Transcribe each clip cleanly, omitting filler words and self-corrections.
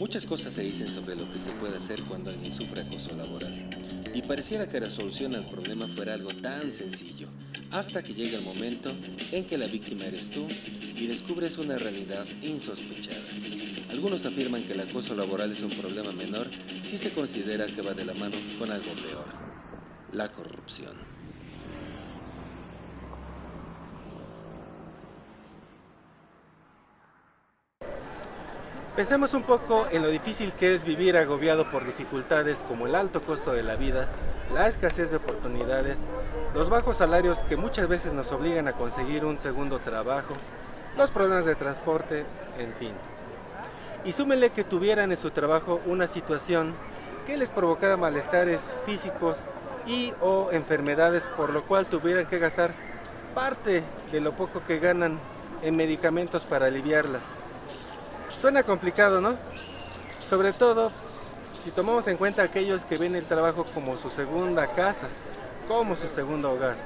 Muchas cosas se dicen sobre lo que se puede hacer cuando alguien sufre acoso laboral. Y pareciera que la solución al problema fuera algo tan sencillo, hasta que llega el momento en que la víctima eres tú y descubres una realidad insospechada. Algunos afirman que el acoso laboral es un problema menor si se considera que va de la mano con algo peor, la corrupción. Pensemos un poco en lo difícil que es vivir agobiado por dificultades como el alto costo de la vida, la escasez de oportunidades, los bajos salarios que muchas veces nos obligan a conseguir un segundo trabajo, los problemas de transporte, en fin. Y súmenle que tuvieran en su trabajo una situación que les provocara malestares físicos y o enfermedades, por lo cual tuvieran que gastar parte de lo poco que ganan en medicamentos para aliviarlas. Suena complicado, ¿no? Sobre todo si tomamos en cuenta a aquellos que ven el trabajo como su segunda casa, como su segundo hogar.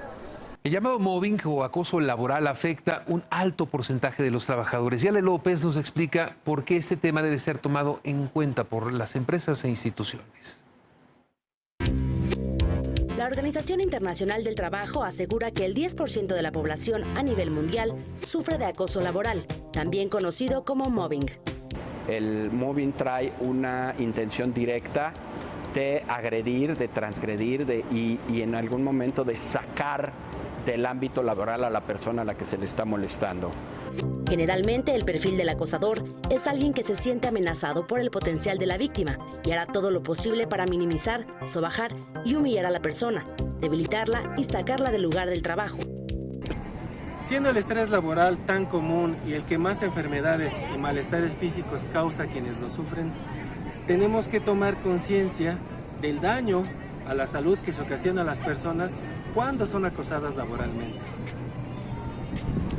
El llamado mobbing o acoso laboral afecta un alto porcentaje de los trabajadores. Y Ale López nos explica por qué este tema debe ser tomado en cuenta por las empresas e instituciones. La Organización Internacional del Trabajo asegura que el 10% de la población a nivel mundial sufre de acoso laboral, también conocido como mobbing. El mobbing trae una intención directa de agredir, de transgredir y en algún momento de sacar del ámbito laboral a la persona a la que se le está molestando. Generalmente el perfil del acosador es alguien que se siente amenazado por el potencial de la víctima y hará todo lo posible para minimizar, sobajar y humillar a la persona, debilitarla y sacarla del lugar del trabajo. Siendo el estrés laboral tan común y el que más enfermedades y malestares físicos causa a quienes lo sufren, tenemos que tomar conciencia del daño a la salud que se ocasiona a las personas cuando son acosadas laboralmente.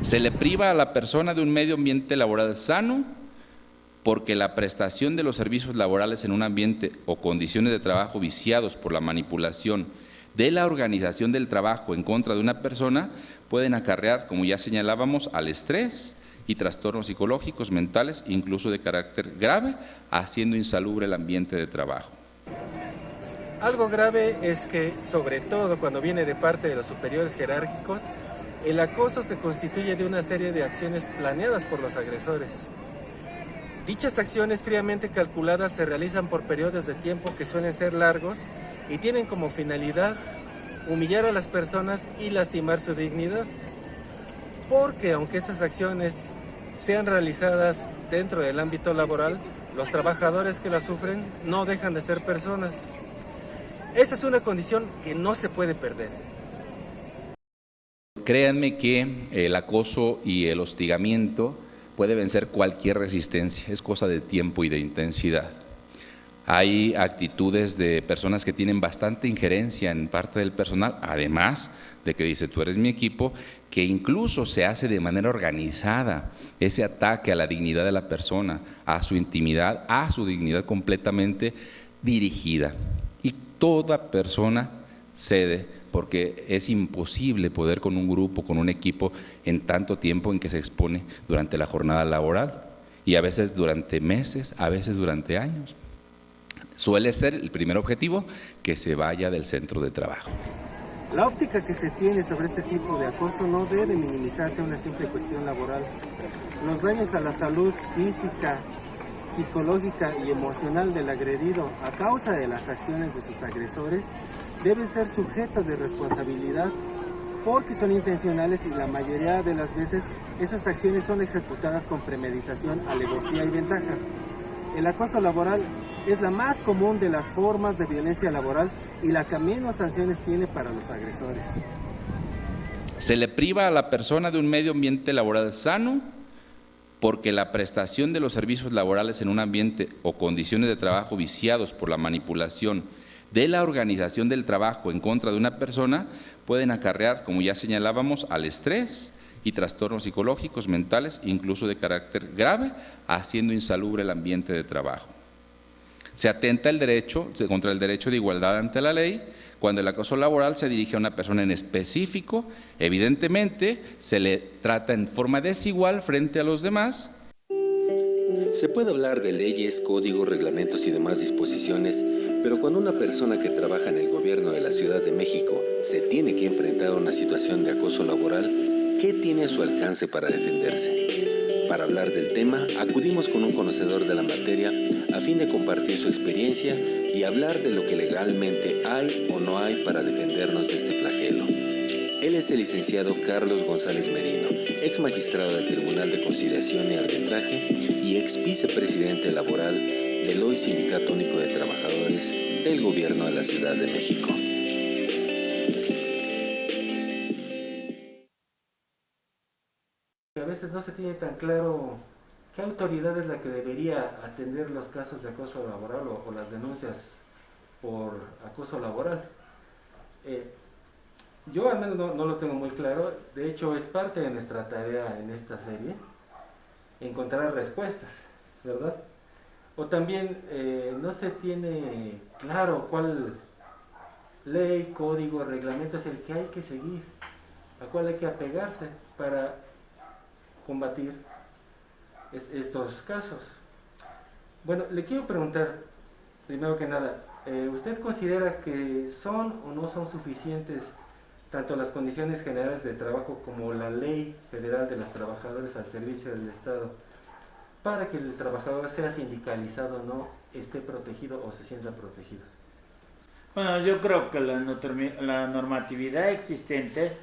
Se le priva a la persona de un medio ambiente laboral sano porque la prestación de los servicios laborales en un ambiente o condiciones de trabajo viciados por la manipulación de la organización del trabajo en contra de una persona pueden acarrear, como ya señalábamos, al estrés y trastornos psicológicos, mentales, incluso de carácter grave, haciendo insalubre el ambiente de trabajo. Algo grave es que, sobre todo cuando viene de parte de los superiores jerárquicos, el acoso se constituye de una serie de acciones planeadas por los agresores. Dichas acciones fríamente calculadas se realizan por periodos de tiempo que suelen ser largos y tienen como finalidad humillar a las personas y lastimar su dignidad. Porque aunque esas acciones sean realizadas dentro del ámbito laboral, los trabajadores que las sufren no dejan de ser personas. Esa es una condición que no se puede perder. Créanme que el acoso y el hostigamiento puede vencer cualquier resistencia, es cosa de tiempo y de intensidad. Hay actitudes de personas que tienen bastante injerencia en parte del personal, además de que dice tú eres mi equipo, que incluso se hace de manera organizada ese ataque a la dignidad de la persona, a su intimidad, a su dignidad completamente dirigida. Y toda persona cede, porque es imposible poder con un grupo, con un equipo, en tanto tiempo en que se expone durante la jornada laboral, y a veces durante meses, a veces durante años. Suele ser el primer objetivo que se vaya del centro de trabajo. La óptica que se tiene sobre este tipo de acoso no debe minimizarse a una simple cuestión laboral. Los daños a la salud física, psicológica y emocional del agredido a causa de las acciones de sus agresores deben ser sujetos de responsabilidad porque son intencionales y la mayoría de las veces esas acciones son ejecutadas con premeditación, alevosía y ventaja. El acoso laboral es la más común de las formas de violencia laboral y la que menos sanciones tiene para los agresores. Se le priva a la persona de un medio ambiente laboral sano porque la prestación de los servicios laborales en un ambiente o condiciones de trabajo viciados por la manipulación de la organización del trabajo en contra de una persona pueden acarrear, como ya señalábamos, al estrés y trastornos psicológicos, mentales, incluso de carácter grave, haciendo insalubre el ambiente de trabajo. Se atenta contra el derecho de igualdad ante la ley cuando el acoso laboral se dirige a una persona en específico. Evidentemente, se le trata en forma desigual frente a los demás. Se puede hablar de leyes, códigos, reglamentos y demás disposiciones, pero cuando una persona que trabaja en el gobierno de la Ciudad de México se tiene que enfrentar a una situación de acoso laboral, ¿qué tiene a su alcance para defenderse? Para hablar del tema, acudimos con un conocedor de la materia a fin de compartir su experiencia y hablar de lo que legalmente hay o no hay para defendernos de este flagelo. Él es el licenciado Carlos González Merino, ex magistrado del Tribunal de Conciliación y Arbitraje y ex vicepresidente laboral del hoy Sindicato Único de Trabajadores del Gobierno de la Ciudad de México. A veces no se tiene tan claro qué autoridad es la que debería atender los casos de acoso laboral o las denuncias por acoso laboral. Yo al menos no lo tengo muy claro. De hecho, es parte de nuestra tarea en esta serie encontrar respuestas, ¿verdad? O también no se tiene claro cuál ley, código, reglamento es el que hay que seguir, a cuál hay que apegarse para combatir estos casos. Bueno, le quiero preguntar, primero que nada, ¿usted considera que son o no son suficientes tanto las condiciones generales de trabajo como la Ley Federal de los Trabajadores al Servicio del Estado para que el trabajador sea sindicalizado, no esté protegido o se sienta protegido? Bueno, yo creo que la normatividad existente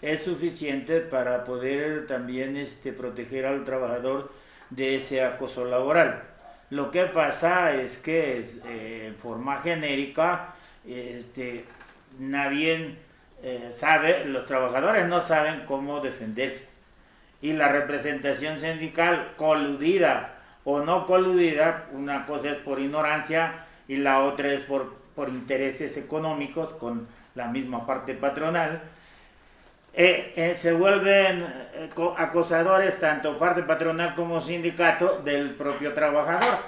es suficiente para poder también proteger al trabajador de ese acoso laboral. Lo que pasa es que en forma genérica nadie sabe, los trabajadores no saben cómo defenderse. Y la representación sindical, coludida o no coludida, una cosa es por ignorancia y la otra es por intereses económicos con la misma parte patronal, se vuelven acosadores tanto parte patronal como sindicato del propio trabajador.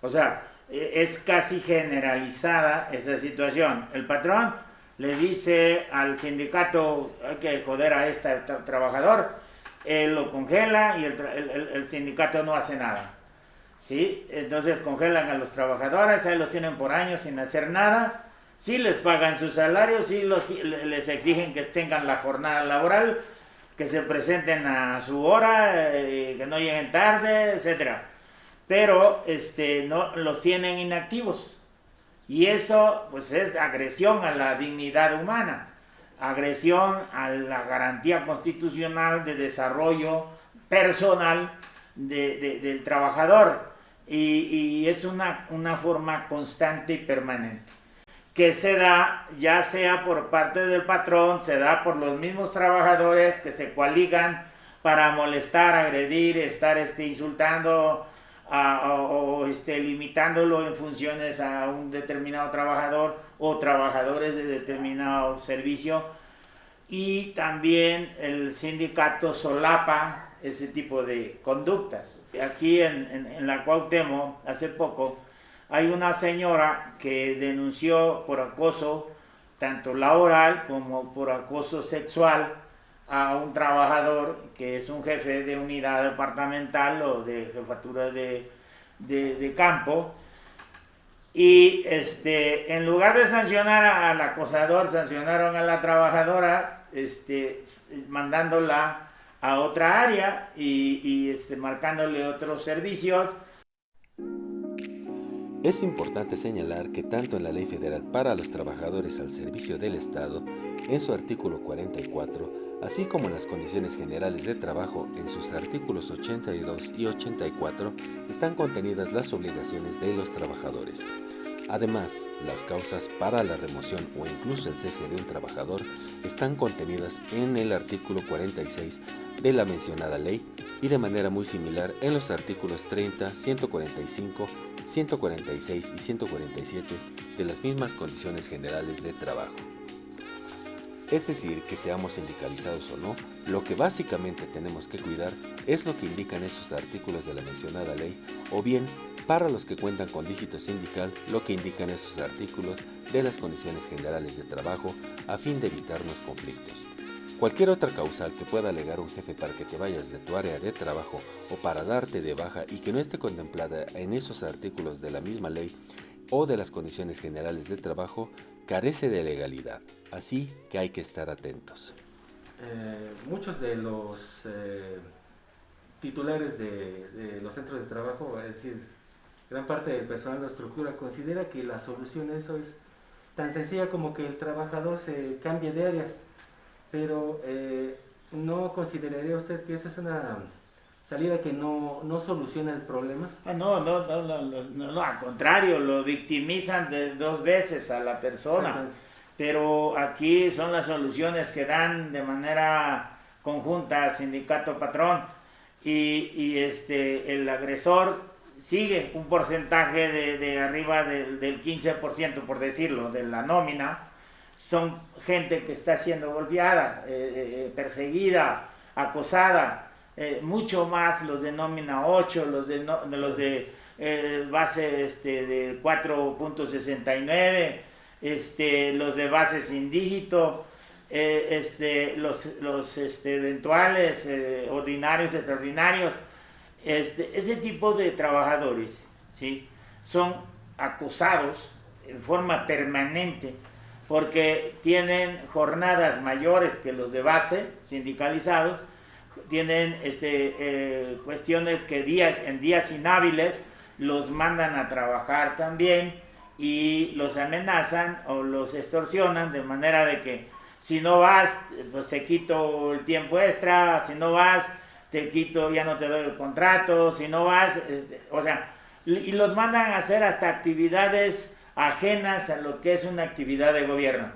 O sea, es casi generalizada esa situación. El patrón le dice al sindicato: hay que joder a este trabajador, él lo congela y el sindicato no hace nada, ¿sí? Entonces congelan a los trabajadores, ahí los tienen por años sin hacer nada, sí les pagan sus salarios, sí les exigen que tengan la jornada laboral, que se presenten a su hora, que no lleguen tarde, etc. Pero no los tienen inactivos. Y eso pues es agresión a la dignidad humana, agresión a la garantía constitucional de desarrollo personal del trabajador, y es una forma constante y permanente que se da ya sea por parte del patrón, se da por los mismos trabajadores que se coaligan para molestar, agredir, estar insultando o limitándolo en funciones a un determinado trabajador o trabajadores de determinado servicio. Y también el sindicato solapa ese tipo de conductas. Aquí en la Cuauhtémoc, hace poco, hay una señora que denunció por acoso tanto laboral como por acoso sexual a un trabajador que es un jefe de unidad departamental o de jefatura de campo, y en lugar de sancionar al acosador, sancionaron a la trabajadora mandándola a otra área y marcándole otros servicios. Es importante señalar que tanto en la Ley Federal para los Trabajadores al Servicio del Estado, en su artículo 44, así como en las Condiciones Generales de Trabajo en sus artículos 82 y 84, están contenidas las obligaciones de los trabajadores. Además, las causas para la remoción o incluso el cese de un trabajador están contenidas en el artículo 46 de la mencionada ley y de manera muy similar en los artículos 30, 145, 146 y 147 de las mismas Condiciones Generales de Trabajo. Es decir, que seamos sindicalizados o no, lo que básicamente tenemos que cuidar es lo que indican esos artículos de la mencionada ley, o bien, para los que cuentan con dígito sindical, lo que indican esos artículos de las Condiciones Generales de Trabajo, a fin de evitarnos conflictos. Cualquier otra causal que pueda alegar un jefe para que te vayas de tu área de trabajo o para darte de baja y que no esté contemplada en esos artículos de la misma ley o de las condiciones generales de trabajo, carece de legalidad. Así que hay que estar atentos. Muchos de los titulares de los centros de trabajo, es decir, gran parte del personal de la estructura, considera que la solución a eso es tan sencilla como que el trabajador se cambie de área, pero ¿no consideraría usted que esa es una salida que no soluciona el problema? No, al contrario, lo victimizan dos veces a la persona, pero aquí son las soluciones que dan de manera conjunta sindicato-patrón y el agresor sigue un porcentaje de arriba del 15%, por decirlo, de la nómina. Son gente que está siendo golpeada, perseguida, acosada, mucho más los de nómina 8, los de base de 4.69, los de base sin dígito, los eventuales, ordinarios, extraordinarios. Ese tipo de trabajadores, ¿sí?, son acosados en forma permanente porque tienen jornadas mayores que los de base sindicalizados, tienen cuestiones que en días inhábiles los mandan a trabajar también y los amenazan o los extorsionan de manera de que si no vas, pues te quito el tiempo extra, si no vas, te quito, ya no te doy el contrato, si no vas, y los mandan a hacer hasta actividades ajenas a lo que es una actividad de gobierno.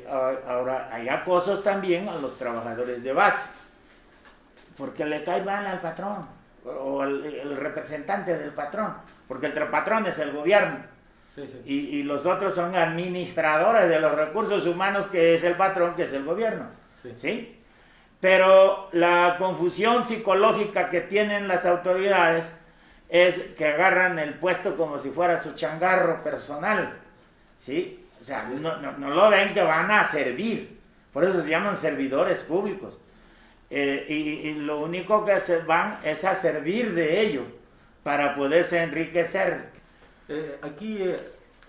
Ahora, hay acosos también a los trabajadores de base, porque le cae mal al patrón, o el representante del patrón, porque el patrón es el gobierno, y los otros son administradores de los recursos humanos, que es el patrón, que es el gobierno, ¿sí? Pero la confusión psicológica que tienen las autoridades es que agarran el puesto como si fuera su changarro personal, ¿sí? O sea, no lo ven que van a servir, por eso se llaman servidores públicos. Y lo único que se van es a servir de ello para poderse enriquecer. Aquí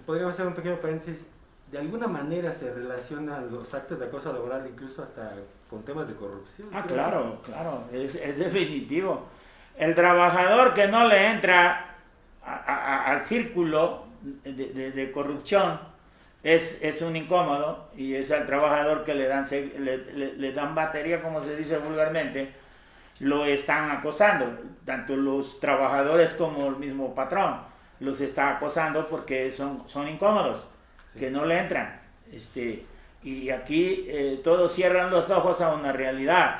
podríamos hacer un pequeño paréntesis. De alguna manera se relacionan los actos de acoso laboral incluso hasta con temas de corrupción. Claro, es definitivo. El trabajador que no le entra al círculo de corrupción es un incómodo, y es al trabajador que le dan batería, como se dice vulgarmente, lo están acosando, tanto los trabajadores como el mismo patrón los está acosando porque son incómodos, que no le entran. Y aquí todos cierran los ojos a una realidad.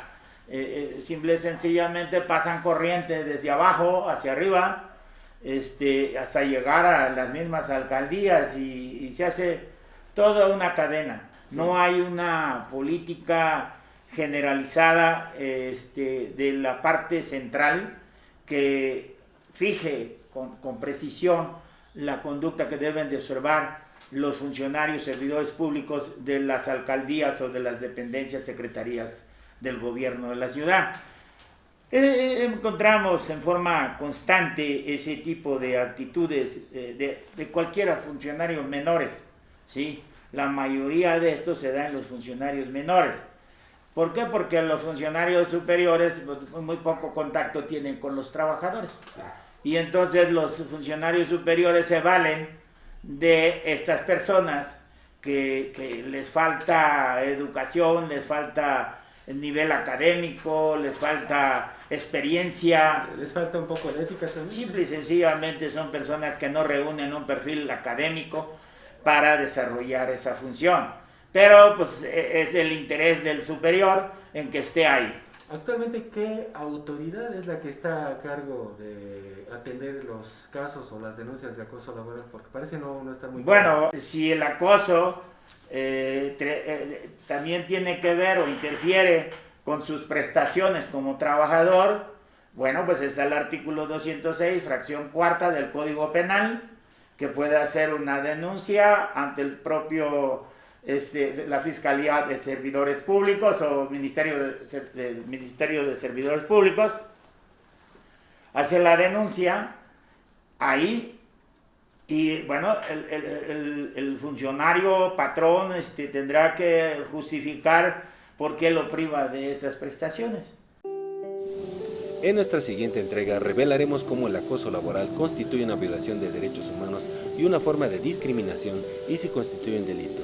Simple y sencillamente pasan corriente desde abajo hacia arriba, hasta llegar a las mismas alcaldías, y se hace toda una cadena. No hay una política generalizada de la parte central que fije con precisión la conducta que deben de observar los funcionarios, servidores públicos de las alcaldías o de las dependencias, secretarías del gobierno de la ciudad. Encontramos en forma constante ese tipo de actitudes de cualquiera funcionario menores, ¿sí? La mayoría de estos se da en los funcionarios menores. ¿Por qué? Porque los funcionarios superiores muy poco contacto tienen con los trabajadores. Y entonces los funcionarios superiores se valen de estas personas que les falta educación, les falta nivel académico, les falta experiencia. Les falta un poco de ética también. Simple y sencillamente son personas que no reúnen un perfil académico para desarrollar esa función. Pero pues es el interés del superior en que esté ahí. Actualmente, ¿qué autoridad es la que está a cargo de atender los casos o las denuncias de acoso laboral? Porque parece no está muy bueno, claro. Si el acoso también tiene que ver o interfiere con sus prestaciones como trabajador, bueno, pues está el artículo 206, fracción cuarta del Código Penal, que puede hacer una denuncia ante el propio la Fiscalía de Servidores Públicos o Ministerio de Servidores Públicos, hace la denuncia ahí y bueno, el funcionario patrón tendrá que justificar por qué lo priva de esas prestaciones. En nuestra siguiente entrega revelaremos cómo el acoso laboral constituye una violación de derechos humanos y una forma de discriminación y si constituye un delito.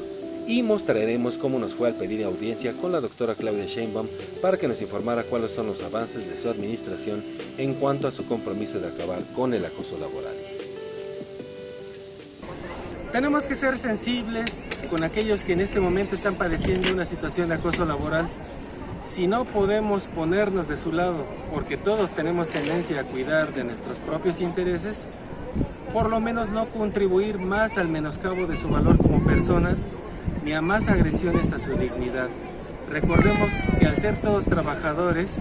Y mostraremos cómo nos fue al pedir audiencia con la doctora Claudia Sheinbaum para que nos informara cuáles son los avances de su administración en cuanto a su compromiso de acabar con el acoso laboral. Tenemos que ser sensibles con aquellos que en este momento están padeciendo una situación de acoso laboral. Si no podemos ponernos de su lado, porque todos tenemos tendencia a cuidar de nuestros propios intereses, por lo menos no contribuir más al menoscabo de su valor como personas, ni a más agresiones a su dignidad. Recordemos que al ser todos trabajadores,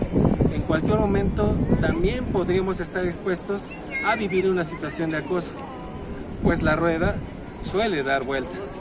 en cualquier momento también podríamos estar expuestos a vivir una situación de acoso, pues la rueda suele dar vueltas.